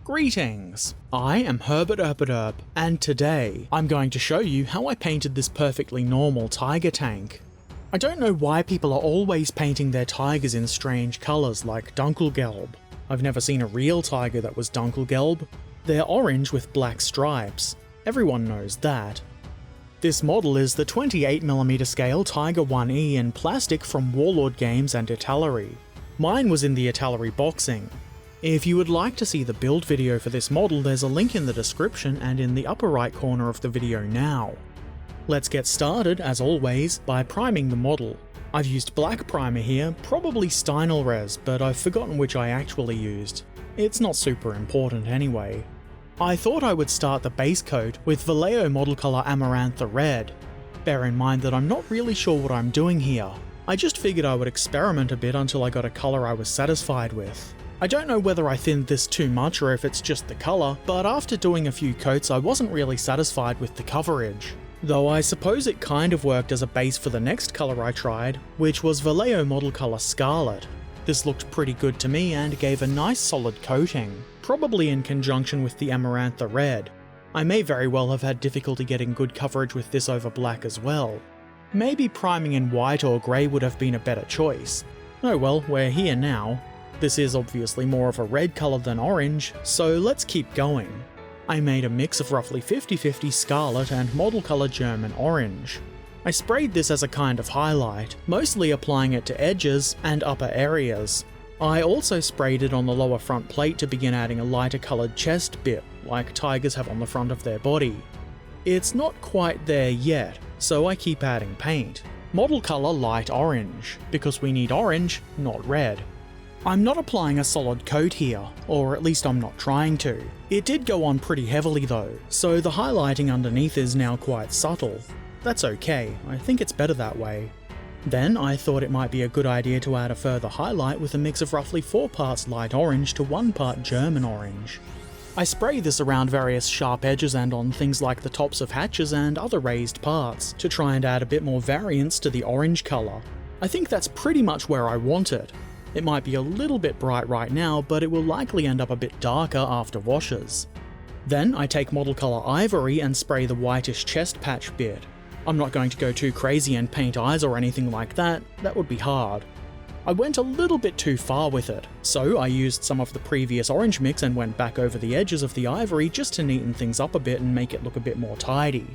Greetings! I am Herbert Erpaderp, and today I'm going to show you how I painted this perfectly normal tiger tank. I don't know why people are always painting their tigers in strange colours like Dunkelgelb. I've never seen a real tiger that was Dunkelgelb. They're orange with black stripes. Everyone knows that. This model is the 28mm scale Tiger 1E in plastic from Warlord Games and Italary. Mine was in the Italary boxing. If you would like to see the build video for this model, there's a link in the description and in the upper right corner of the video now. Let's get started, as always, by priming the model. I've used black primer here, probably Stynylrez, but I've forgotten which I actually used. It's not super important anyway. I thought I would start the base coat with Vallejo model colour Amarantha Red. Bear in mind that I'm not really sure what I'm doing here. I just figured I would experiment a bit until I got a colour I was satisfied with. I don't know whether I thinned this too much or if it's just the colour, but after doing a few coats I wasn't really satisfied with the coverage. Though I suppose it kind of worked as a base for the next colour I tried, which was Vallejo model colour Scarlet. This looked pretty good to me and gave a nice solid coating, probably in conjunction with the Amarantha Red. I may very well have had difficulty getting good coverage with this over black as well. Maybe priming in white or grey would have been a better choice. Oh well, we're here now. This is obviously more of a red colour than orange, so let's keep going. I made a mix of roughly 50-50 Scarlet and model colour German orange. I sprayed this as a kind of highlight, mostly applying it to edges and upper areas. I also sprayed it on the lower front plate to begin adding a lighter coloured chest bit, like tigers have on the front of their body. It's not quite there yet, so I keep adding paint. Model colour light orange, because we need orange, not red. I'm not applying a solid coat here, or at least I'm not trying to. It did go on pretty heavily though, so the highlighting underneath is now quite subtle. That's okay, I think it's better that way. Then I thought it might be a good idea to add a further highlight with a mix of roughly 4 parts light orange to 1 part German orange. I spray this around various sharp edges and on things like the tops of hatches and other raised parts, to try and add a bit more variance to the orange colour. I think that's pretty much where I want it. It might be a little bit bright right now, but it will likely end up a bit darker after washes. Then I take model colour Ivory and spray the whitish chest patch bit. I'm not going to go too crazy and paint eyes or anything like that, that would be hard. I went a little bit too far with it, so I used some of the previous orange mix and went back over the edges of the Ivory just to neaten things up a bit and make it look a bit more tidy.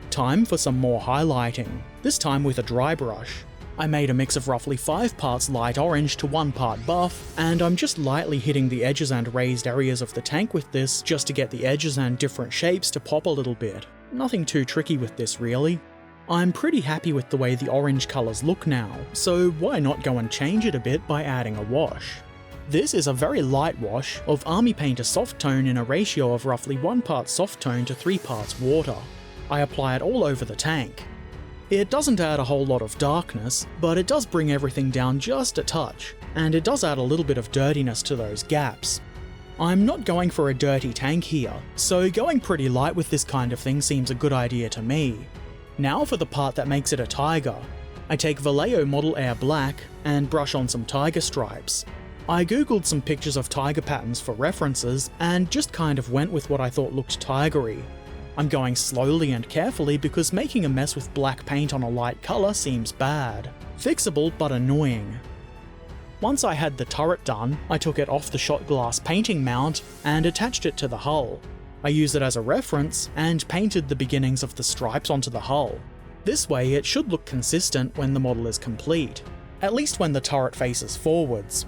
Time for some more highlighting, this time with a dry brush. I made a mix of roughly 5 parts light orange to 1 part buff, and I'm just lightly hitting the edges and raised areas of the tank with this just to get the edges and different shapes to pop a little bit. Nothing too tricky with this really. I'm pretty happy with the way the orange colours look now, so why not go and change it a bit by adding a wash. This is a very light wash of Army Painter Soft Tone in a ratio of roughly 1 part soft tone to 3 parts water. I apply it all over the tank. It doesn't add a whole lot of darkness, but it does bring everything down just a touch, and it does add a little bit of dirtiness to those gaps. I'm not going for a dirty tank here, so going pretty light with this kind of thing seems a good idea to me. Now for the part that makes it a tiger. I take Vallejo model Air Black and brush on some tiger stripes. I googled some pictures of tiger patterns for references and just kind of went with what I thought looked tigery. I'm going slowly and carefully because making a mess with black paint on a light colour seems bad. Fixable but annoying. Once I had the turret done, I took it off the shot glass painting mount and attached it to the hull. I used it as a reference and painted the beginnings of the stripes onto the hull. This way it should look consistent when the model is complete, at least when the turret faces forwards.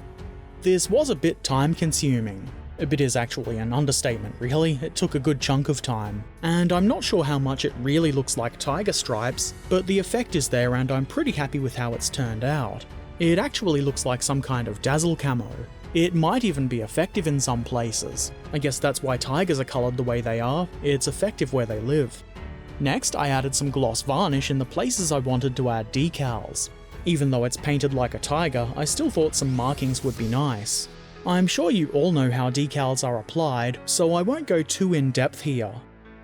This was a bit time consuming. A bit is actually an understatement really, it took a good chunk of time. And I'm not sure how much it really looks like tiger stripes, but the effect is there and I'm pretty happy with how it's turned out. It actually looks like some kind of dazzle camo. It might even be effective in some places. I guess that's why tigers are coloured the way they are, it's effective where they live. Next I added some gloss varnish in the places I wanted to add decals. Even though it's painted like a tiger, I still thought some markings would be nice. I'm sure you all know how decals are applied, so I won't go too in depth here.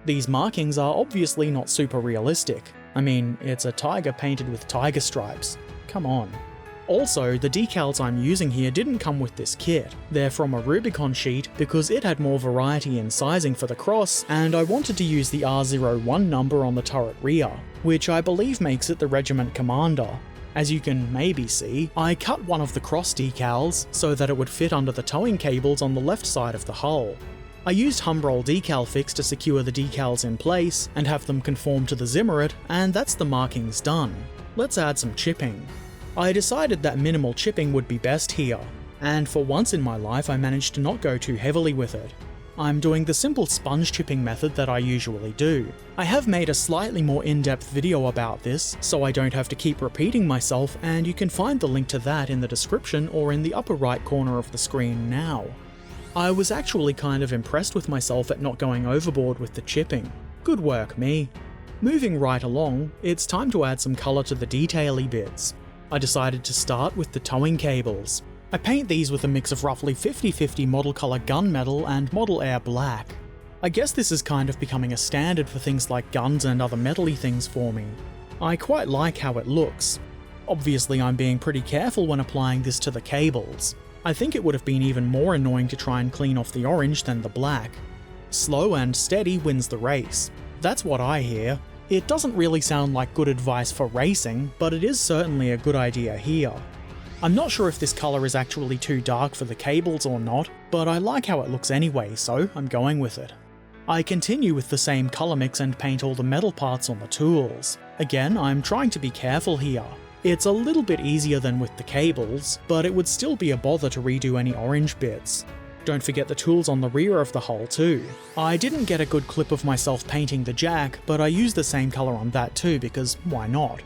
These markings are obviously not super realistic. I mean, it's a tiger painted with tiger stripes. Come on. Also, the decals I'm using here didn't come with this kit. They're from a Rubicon sheet because it had more variety in sizing for the cross, and I wanted to use the R01 number on the turret rear, which I believe makes it the Regiment Commander. As you can maybe see, I cut one of the cross decals so that it would fit under the towing cables on the left side of the hull. I used Humbrol decal fix to secure the decals in place and have them conform to the Zimmerit, and that's the markings done. Let's add some chipping. I decided that minimal chipping would be best here, and for once in my life I managed to not go too heavily with it. I'm doing the simple sponge chipping method that I usually do. I have made a slightly more in-depth video about this, so I don't have to keep repeating myself, and you can find the link to that in the description or in the upper right corner of the screen now. I was actually kind of impressed with myself at not going overboard with the chipping. Good work, me. Moving right along, it's time to add some colour to the detail-y bits. I decided to start with the towing cables. I paint these with a mix of roughly 50-50 model colour gunmetal and model air black. I guess this is kind of becoming a standard for things like guns and other metal-y things for me. I quite like how it looks. Obviously I'm being pretty careful when applying this to the cables. I think it would have been even more annoying to try and clean off the orange than the black. Slow and steady wins the race. That's what I hear. It doesn't really sound like good advice for racing, but it is certainly a good idea here. I'm not sure if this colour is actually too dark for the cables or not, but I like how it looks anyway, so I'm going with it. I continue with the same colour mix and paint all the metal parts on the tools. Again, I'm trying to be careful here. It's a little bit easier than with the cables, but it would still be a bother to redo any orange bits. Don't forget the tools on the rear of the hull too. I didn't get a good clip of myself painting the jack, but I used the same colour on that too because why not?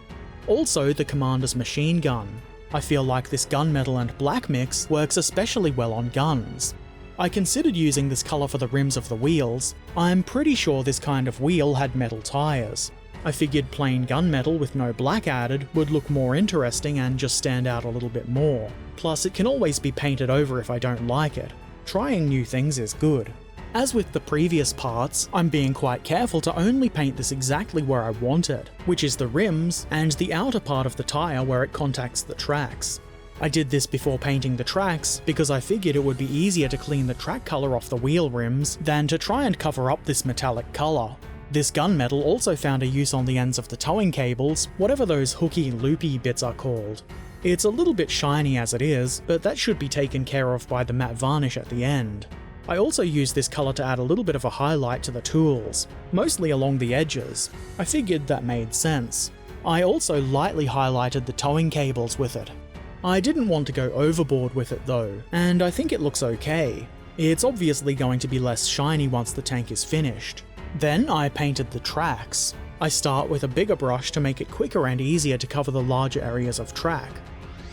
Also the Commander's machine gun. I feel like this gunmetal and black mix works especially well on guns. I considered using this colour for the rims of the wheels. I'm pretty sure this kind of wheel had metal tyres. I figured plain gunmetal with no black added would look more interesting and just stand out a little bit more. Plus it can always be painted over if I don't like it. Trying new things is good. As with the previous parts, I'm being quite careful to only paint this exactly where I want it, which is the rims and the outer part of the tyre where it contacts the tracks. I did this before painting the tracks because I figured it would be easier to clean the track colour off the wheel rims than to try and cover up this metallic colour. This gunmetal also found a use on the ends of the towing cables, whatever those hooky loopy bits are called. It's a little bit shiny as it is, but that should be taken care of by the matte varnish at the end. I also used this colour to add a little bit of a highlight to the tools, mostly along the edges. I figured that made sense. I also lightly highlighted the towing cables with it. I didn't want to go overboard with it though, and I think it looks okay. It's obviously going to be less shiny once the tank is finished. Then I painted the tracks. I start with a bigger brush to make it quicker and easier to cover the larger areas of track.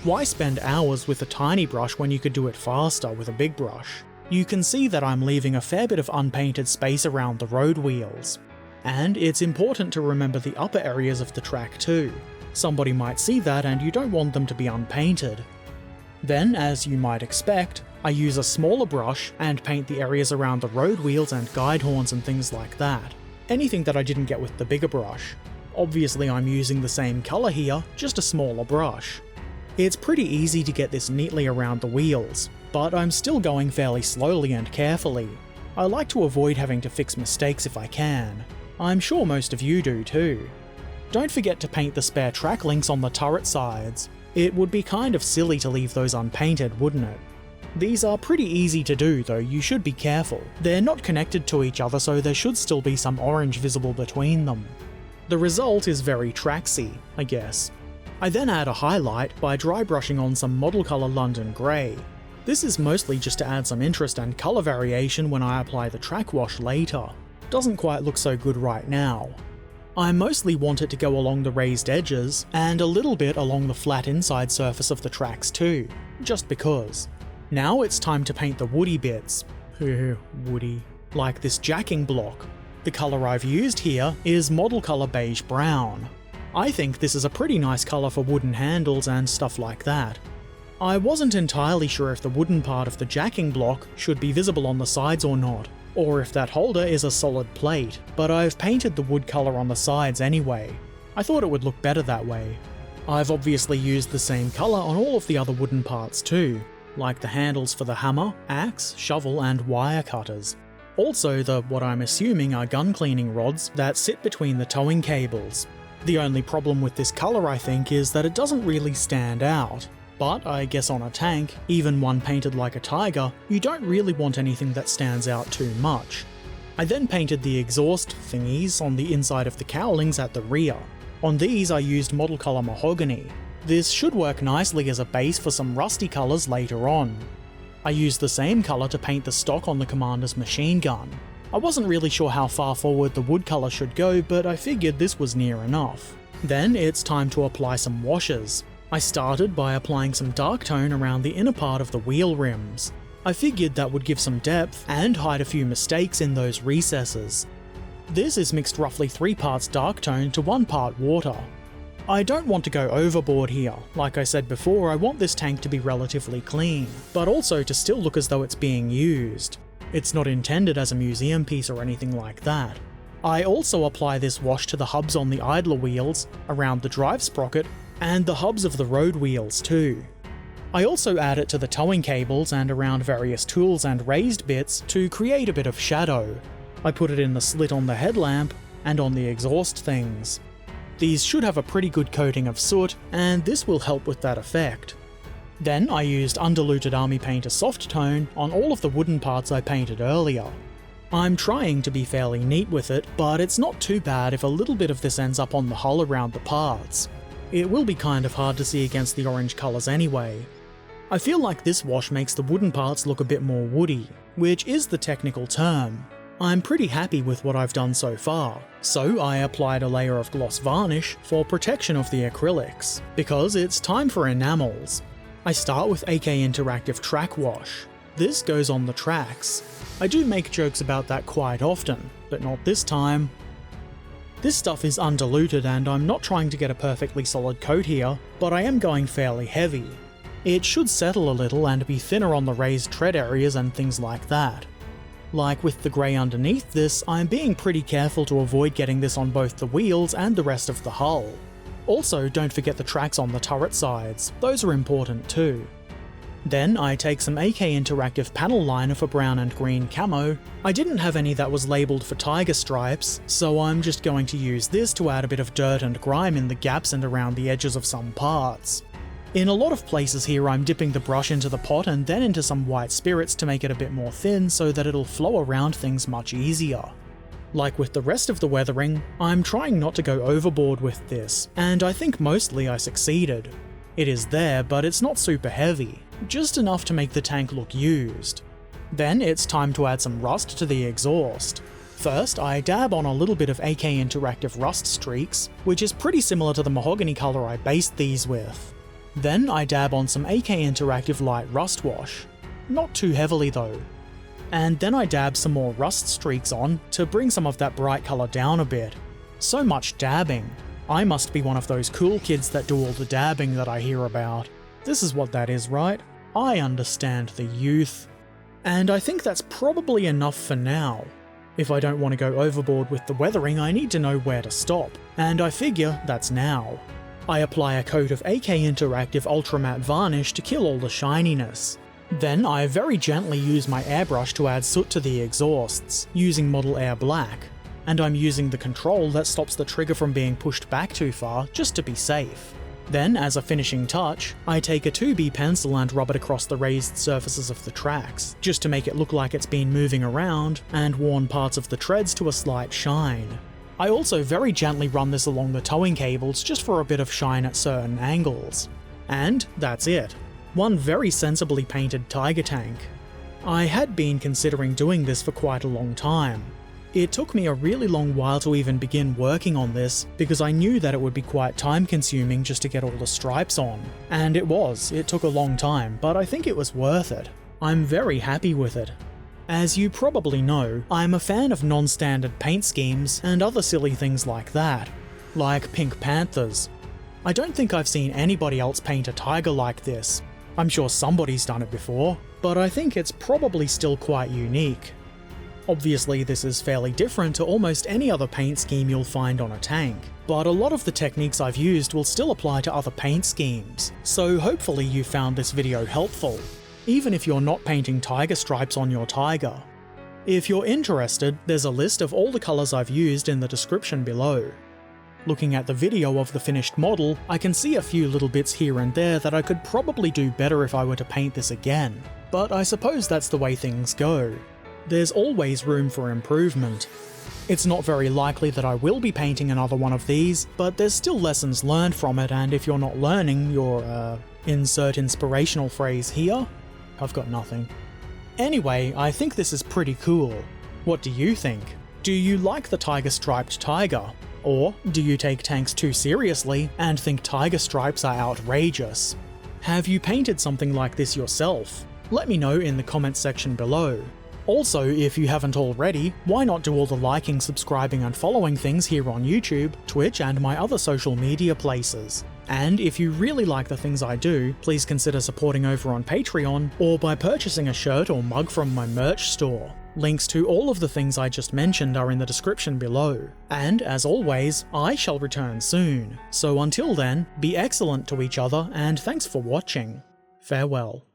Why spend hours with a tiny brush when you could do it faster with a big brush? You can see that I'm leaving a fair bit of unpainted space around the road wheels. And it's important to remember the upper areas of the track too. Somebody might see that and you don't want them to be unpainted. Then, as you might expect, I use a smaller brush and paint the areas around the road wheels and guide horns and things like that. Anything that I didn't get with the bigger brush. Obviously I'm using the same colour here, just a smaller brush. It's pretty easy to get this neatly around the wheels, but I'm still going fairly slowly and carefully. I like to avoid having to fix mistakes if I can. I'm sure most of you do too. Don't forget to paint the spare track links on the turret sides. It would be kind of silly to leave those unpainted, wouldn't it? These are pretty easy to do, though you should be careful. They're not connected to each other, so there should still be some orange visible between them. The result is very tracksy, I guess. I then add a highlight by dry brushing on some model colour London Grey. This is mostly just to add some interest and colour variation when I apply the track wash later. Doesn't quite look so good right now. I mostly want it to go along the raised edges, and a little bit along the flat inside surface of the tracks too, just because. Now it's time to paint the woody bits. Woody. Like this jacking block. The colour I've used here is model colour Beige Brown. I think this is a pretty nice colour for wooden handles and stuff like that. I wasn't entirely sure if the wooden part of the jacking block should be visible on the sides or not, or if that holder is a solid plate, but I've painted the wood colour on the sides anyway. I thought it would look better that way. I've obviously used the same colour on all of the other wooden parts too, like the handles for the hammer, axe, shovel and wire cutters. Also what I'm assuming are gun cleaning rods that sit between the towing cables. The only problem with this colour I think is that it doesn't really stand out. But I guess on a tank, even one painted like a tiger, you don't really want anything that stands out too much. I then painted the exhaust thingies on the inside of the cowlings at the rear. On these I used model colour mahogany. This should work nicely as a base for some rusty colours later on. I used the same colour to paint the stock on the commander's machine gun. I wasn't really sure how far forward the wood colour should go, but I figured this was near enough. Then it's time to apply some washes. I started by applying some dark tone around the inner part of the wheel rims. I figured that would give some depth and hide a few mistakes in those recesses. This is mixed roughly 3 parts dark tone to 1 part water. I don't want to go overboard here. Like I said before, I want this tank to be relatively clean, but also to still look as though it's being used. It's not intended as a museum piece or anything like that. I also apply this wash to the hubs on the idler wheels, around the drive sprocket, and the hubs of the road wheels too. I also add it to the towing cables and around various tools and raised bits to create a bit of shadow. I put it in the slit on the headlamp and on the exhaust things. These should have a pretty good coating of soot, and this will help with that effect. Then I used undiluted Army Painter soft tone on all of the wooden parts I painted earlier. I'm trying to be fairly neat with it, but it's not too bad if a little bit of this ends up on the hull around the parts. It will be kind of hard to see against the orange colours anyway. I feel like this wash makes the wooden parts look a bit more woody, which is the technical term. I'm pretty happy with what I've done so far, so I applied a layer of gloss varnish for protection of the acrylics, because it's time for enamels. I start with AK Interactive Track Wash. This goes on the tracks. I do make jokes about that quite often, but not this time. This stuff is undiluted and I'm not trying to get a perfectly solid coat here, but I am going fairly heavy. It should settle a little and be thinner on the raised tread areas and things like that. Like with the grey underneath this, I'm being pretty careful to avoid getting this on both the wheels and the rest of the hull. Also, don't forget the tracks on the turret sides, those are important too. Then I take some AK Interactive Paneliner for brown and green camo. I didn't have any that was labelled for tiger stripes, so I'm just going to use this to add a bit of dirt and grime in the gaps and around the edges of some parts. In a lot of places here I'm dipping the brush into the pot and then into some white spirits to make it a bit more thin so that it'll flow around things much easier. Like with the rest of the weathering, I'm trying not to go overboard with this, and I think mostly I succeeded. It is there, but it's not super heavy, just enough to make the tank look used. Then it's time to add some rust to the exhaust. First, I dab on a little bit of AK Interactive Rust Streaks, which is pretty similar to the mahogany colour I based these with. Then I dab on some AK Interactive Light Rust Wash. Not too heavily though. And then I dab some more rust streaks on to bring some of that bright colour down a bit. So much dabbing. I must be one of those cool kids that do all the dabbing that I hear about. This is what that is, right? I understand the youth. And I think that's probably enough for now. If I don't want to go overboard with the weathering, I need to know where to stop, and I figure that's now. I apply a coat of AK Interactive Ultra Matte Varnish to kill all the shininess. Then I very gently use my airbrush to add soot to the exhausts, using Model Air Black, and I'm using the control that stops the trigger from being pushed back too far, just to be safe. Then, as a finishing touch, I take a 2B pencil and rub it across the raised surfaces of the tracks, just to make it look like it's been moving around, and worn parts of the treads to a slight shine. I also very gently run this along the towing cables just for a bit of shine at certain angles. And that's it. One very sensibly painted tiger tank. I had been considering doing this for quite a long time. It took me a really long while to even begin working on this because I knew that it would be quite time consuming just to get all the stripes on. And it took a long time, but I think it was worth it. I'm very happy with it. As you probably know, I'm a fan of non-standard paint schemes and other silly things like that, like pink panthers. I don't think I've seen anybody else paint a tiger like this. I'm sure somebody's done it before, but I think it's probably still quite unique. Obviously this is fairly different to almost any other paint scheme you'll find on a tank, but a lot of the techniques I've used will still apply to other paint schemes, so hopefully you found this video helpful, even if you're not painting tiger stripes on your tiger. If you're interested, there's a list of all the colours I've used in the description below. Looking at the video of the finished model, I can see a few little bits here and there that I could probably do better if I were to paint this again, but I suppose that's the way things go. There's always room for improvement. It's not very likely that I will be painting another one of these, but there's still lessons learned from it, and if you're not learning, you're, insert inspirational phrase here? I've got nothing. Anyway, I think this is pretty cool. What do you think? Do you like the tiger-striped tiger? Or do you take tanks too seriously and think tiger stripes are outrageous? Have you painted something like this yourself? Let me know in the comments section below. Also, if you haven't already, why not do all the liking, subscribing and following things here on YouTube, Twitch and my other social media places. And if you really like the things I do, please consider supporting over on Patreon or by purchasing a shirt or mug from my merch store. Links to all of the things I just mentioned are in the description below. And as always, I shall return soon. So until then, be excellent to each other and thanks for watching. Farewell.